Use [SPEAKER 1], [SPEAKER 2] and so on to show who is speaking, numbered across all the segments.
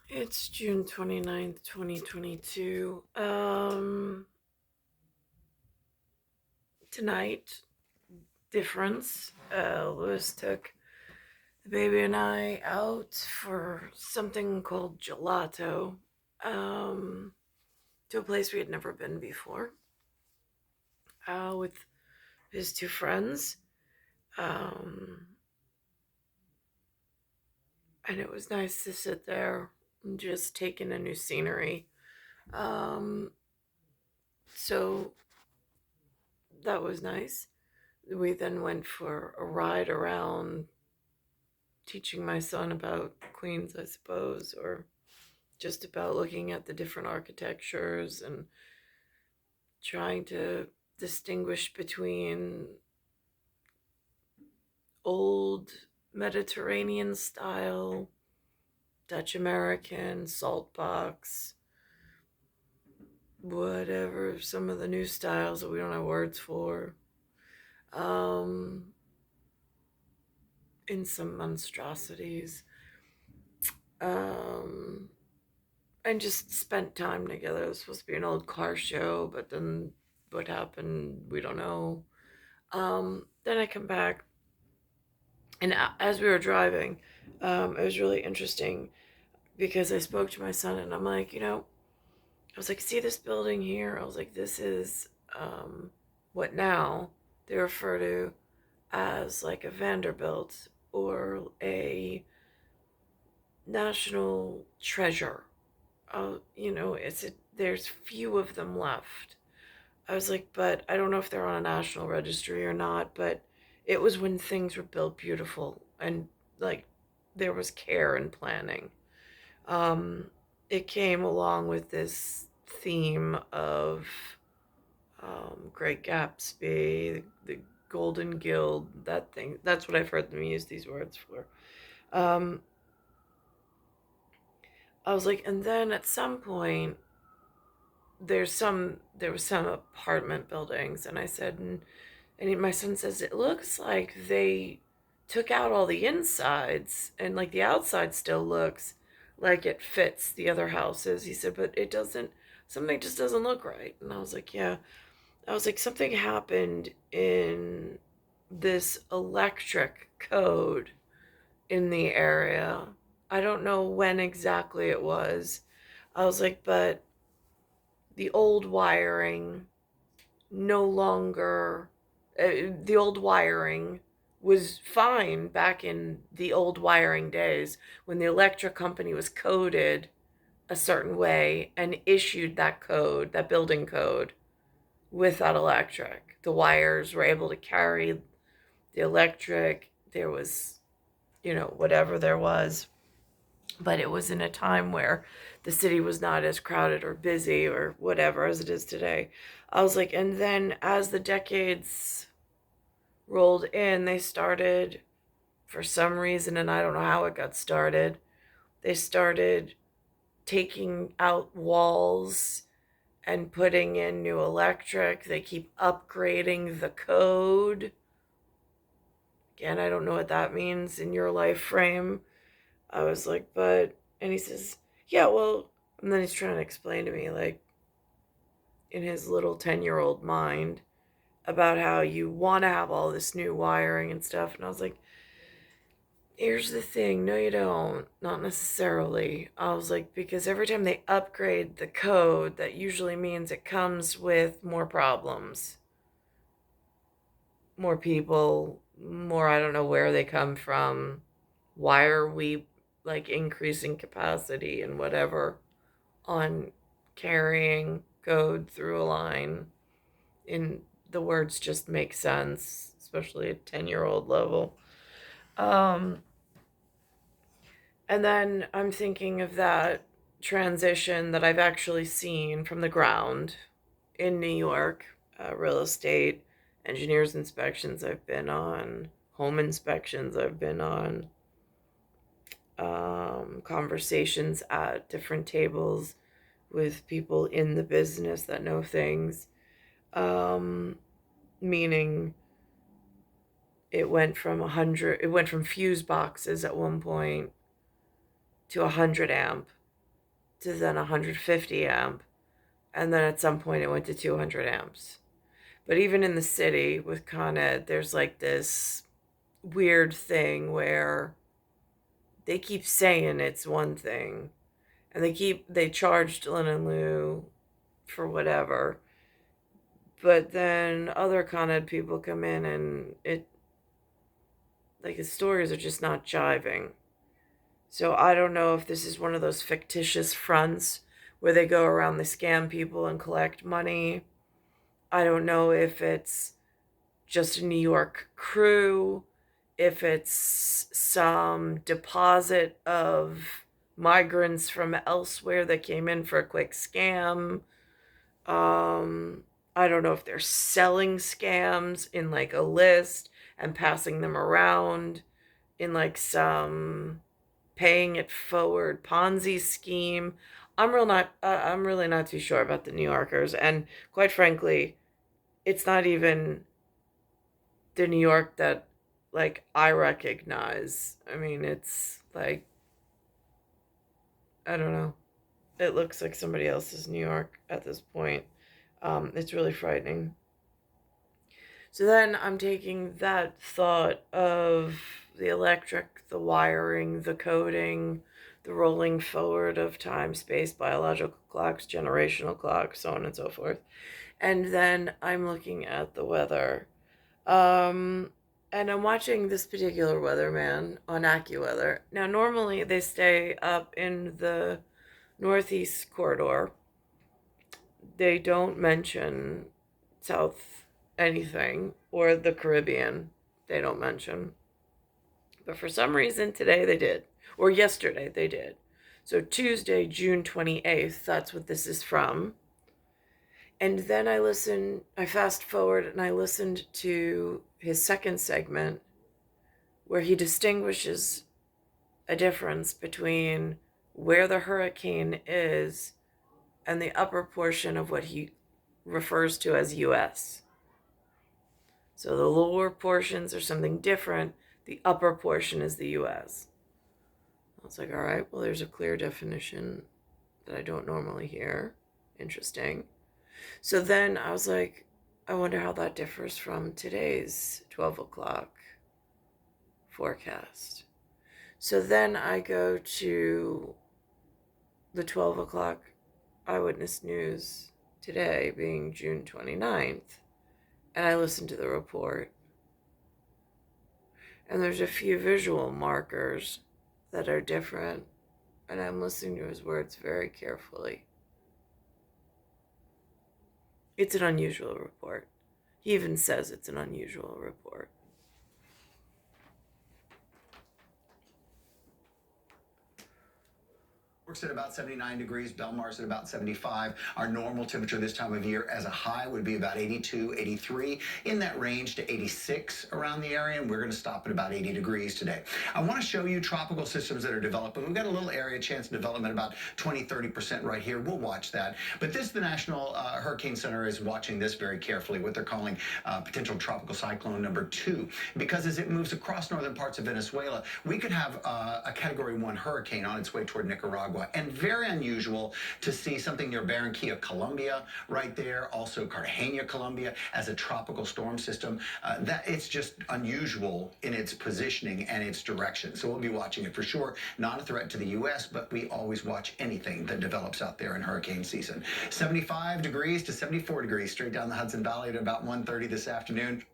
[SPEAKER 1] It's June 29th, 2022. Tonight, difference. Lewis took the baby and I out for something called gelato, um, to a place we had never been before, with his two friends. Um, and it was nice to sit there and just take in a new scenery. Um, so that was nice. We then went for a ride around, teaching my son about Queens, I suppose, or just about looking at the different architectures and trying to distinguish between old Mediterranean style, Dutch American, salt box, whatever, some of the new styles that we don't have words for, um, in some monstrosities. Um, and just spent time together. It was supposed to be an old car show, but then what happened, we don't know. Then I come back, and as we were driving, it was really interesting because I spoke to my son, and I'm like, I was like, see this building here? I was like, this is what now they refer to as like a Vanderbilt or a national treasure. There's few of them left. I was like, but I don't know if they're on a national registry or not, but it was when things were built beautiful and like there was care and planning. Um, it came along with this theme of Great Gatsby, the Golden Guild, that thing. That's what I've heard them use these words for. Um, I was like, and then at some point, there was some apartment buildings, and I said, and my son says it looks like they took out all the insides, and like the outside still looks like it fits the other houses. He said, but it doesn't. Something just doesn't look right. And I was like, yeah. I was like, something happened in this electric code in the area. I don't know when exactly it was. I was like, but the old wiring no longer, the old wiring was fine back in the old wiring days when the electric company was coded a certain way and issued that code, that building code, with that electric. The wires were able to carry the electric. There was, whatever there was, but it was in a time where the city was not as crowded or busy or whatever as it is today. I was like, and then as the decades rolled in, they started, for some reason, and I don't know how it got started, they started taking out walls and putting in new electric. They keep upgrading the code. Again, I don't know what that means in your life frame. I was like, but, and he says, yeah, well, and then he's trying to explain to me, like, in his little 10-year-old mind, about how you want to have all this new wiring and stuff. And I was like, here's the thing, no, you don't. Not necessarily. I was like, because every time they upgrade the code, that usually means it comes with more problems, more people, more, I don't know where they come from. Why are we like increasing capacity and whatever on carrying code through a line? In the words just make sense, especially at 10-year-old level. Um, and then I'm thinking of that transition that I've actually seen from the ground in New York, real estate, engineers inspections I've been on, home inspections I've been on, conversations at different tables with people in the business that know things. Um, Meaning it went from fuse boxes at one point to 100 amp. to then 150 amp, and then at some point it went to 200 amps. But even in the city with Con Ed, there's like this weird thing where they keep saying it's one thing, and they charged Lin and Lou for whatever, but then other Con Ed people come in and it, like, the stories are just not jiving. So I don't know if this is one of those fictitious fronts where they go around, they scam people and collect money. I don't know if it's just a New York crew, if it's some deposit of migrants from elsewhere that came in for a quick scam. I don't know if they're selling scams in like a list and passing them around in like some paying it forward Ponzi scheme. I'm really not too sure about the New Yorkers, and quite frankly, it's not even the New York that like I recognize. I mean, it's like, I don't know. It looks like somebody else's New York at this point. It's really frightening. So then I'm taking that thought of the electric, the wiring, the coding, the rolling forward of time, space, biological clocks, generational clocks, so on and so forth. And then I'm looking at the weather. Um, and I'm watching this particular weatherman on AccuWeather. Now, normally they stay up in the Northeast corridor. They don't mention South anything, or the Caribbean. They don't mention. But for some reason today they did, or yesterday they did. So Tuesday, June 28th, that's what this is from. And then I fast forward and I listened to his second segment where he distinguishes a difference between where the hurricane is and the upper portion of what he refers to as US. So the lower portions are something different, the upper portion is the US. I was like, all right, well, there's a clear definition that I don't normally hear. Interesting. So then I was like, I wonder how that differs from today's 12 o'clock forecast. So then I go to the 12 o'clock Eyewitness News today, being June 29th, and I listen to the report. And there's a few visual markers that are different, and I'm listening to his words very carefully. It's an unusual report. He even says it's an unusual report.
[SPEAKER 2] Works at about 79 degrees. Belmar's at about 75. Our normal temperature this time of year as a high would be about 82, 83, in that range to 86 around the area, and we're going to stop at about 80 degrees today. I want to show you tropical systems that are developing. We've got a little area chance of development, about 20, 30% right here. We'll watch that. But the National Hurricane Center is watching this very carefully, what they're calling potential tropical cyclone number 2, because as it moves across northern parts of Venezuela, we could have a Category 1 hurricane on its way toward Nicaragua. And very unusual to see something near Barranquilla, Colombia, right there. Also Cartagena, Colombia, as a tropical storm system. That it's just unusual in its positioning and its direction. So we'll be watching it for sure. Not a threat to the U.S., but we always watch anything that develops out there in hurricane season. 75 degrees to 74 degrees straight down the Hudson Valley at about 1:30 this afternoon.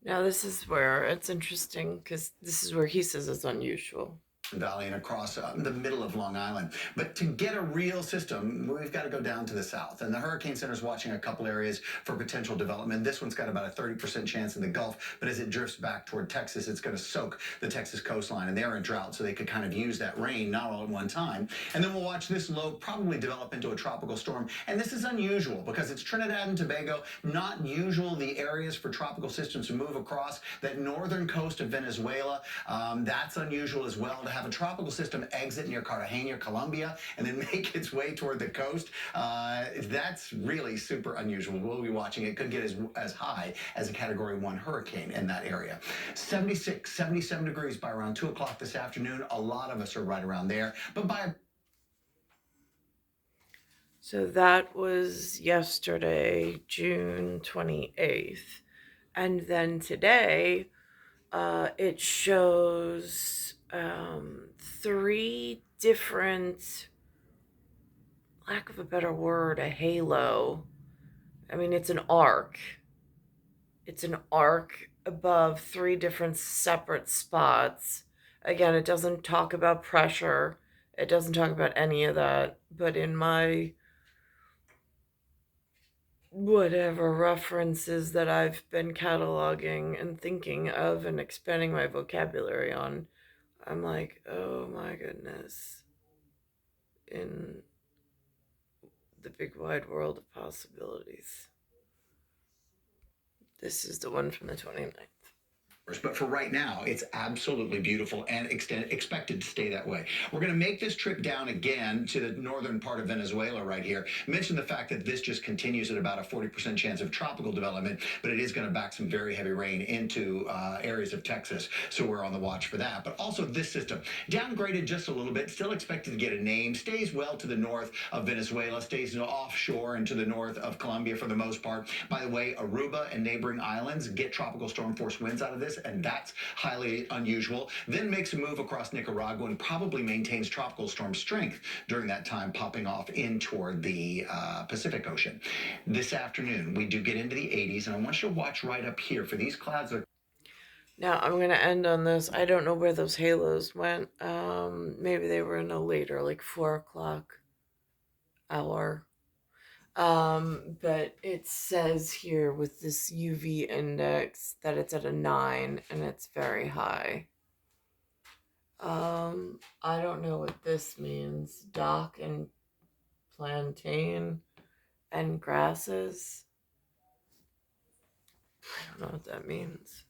[SPEAKER 1] Now, this is where it's interesting because this is where he says it's unusual.
[SPEAKER 2] Valley and across the middle of Long Island. But to get a real system, we've got to go down to the south. And the Hurricane Center is watching a couple areas for potential development. This one's got about a 30% chance in the Gulf, but as it drifts back toward Texas, it's going to soak the Texas coastline. And they're in drought, so they could kind of use that rain, not all at one time. And then we'll watch this low probably develop into a tropical storm. And this is unusual because it's Trinidad and Tobago, not usual the areas for tropical systems to move across. That northern coast of Venezuela, that's unusual as well, to have a tropical system exit near Cartagena, Colombia, and then make its way toward the coast. That's really super unusual. We'll be watching. It could get as high as a Category 1 hurricane in that area. 76, 77 degrees by around 2 o'clock this afternoon. A lot of us are right around there. But by
[SPEAKER 1] So that was yesterday, June 28th. And then today, it shows three different, lack of a better word, a halo. I mean, it's an arc. It's an arc above three different separate spots. Again, it doesn't talk about pressure. It doesn't talk about any of that. But in my whatever references that I've been cataloging and thinking of and expanding my vocabulary on, I'm like, oh my goodness. In the big wide world of possibilities. This is the one from the 29th.
[SPEAKER 2] But for right now, it's absolutely beautiful and expected to stay that way. We're going to make this trip down again to the northern part of Venezuela right here. Mention the fact that this just continues at about a 40% chance of tropical development, but it is going to back some very heavy rain into areas of Texas. So we're on the watch for that. But also this system, downgraded just a little bit, still expected to get a name, stays well to the north of Venezuela, stays offshore and to the north of Colombia for the most part. By the way, Aruba and neighboring islands get tropical storm force winds out of this, and that's highly unusual. Then makes a move across Nicaragua and probably maintains tropical storm strength during that time, popping off in toward the Pacific Ocean. This afternoon, we do get into the 80s, and I want you to watch right up here for these clouds that are.
[SPEAKER 1] Now I'm going to end on this. I don't know where those halos went. Maybe they were in a later, like 4 o'clock hour. But it says here with this UV index that it's at a 9 and it's very high. I don't know what this means. Dock and plantain and grasses. I don't know what that means.